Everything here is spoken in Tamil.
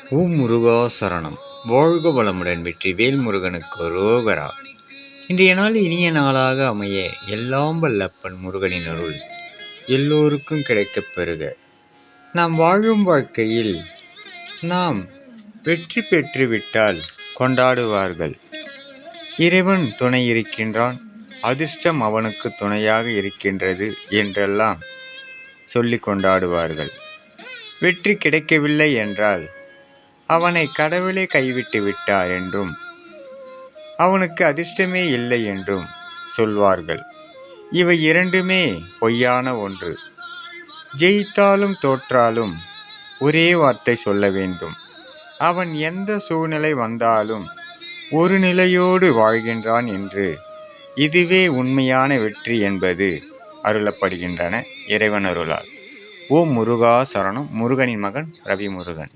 ஓம் முருகா சரணம். வாழ்க வளமுடன். வெற்றிவேல் முருகனுக்கு ரோகரா. இன்றைய நாள் இனிய நாளாக அமைய எல்லாம் வல்லப்பன் முருகனின் அருள் எல்லோருக்கும் கிடைக்கப் பெறுக. நாம் வாழும் வாழ்க்கையில் நாம் வெற்றி பெற்று விட்டால் கொண்டாடுவார்கள். இறைவன் துணை இருக்கின்றான், அதிர்ஷ்டம் அவனுக்கு துணையாக இருக்கின்றது என்றெல்லாம் சொல்லி கொண்டாடுவார்கள். வெற்றி கிடைக்கவில்லை என்றால் அவனை கடவுளே கைவிட்டு விட்டார் என்றும் அவனுக்கு அதிர்ஷ்டமே இல்லை என்றும் சொல்வார்கள். இவை இரண்டுமே பொய்யான ஒன்று. ஜெயித்தாலும் தோற்றாலும் ஒரே வார்த்தை சொல்ல வேண்டும். அவன் எந்த சூழ்நிலை வந்தாலும் ஒரு நிலையோடு வாழ்கின்றான் என்று. இதுவே உண்மையான வெற்றி என்பது அருளப்படுகின்றன இறைவன் அருளால். ஓம் முருகா சரணம். முருகனின் மகன் ரவி முருகன்.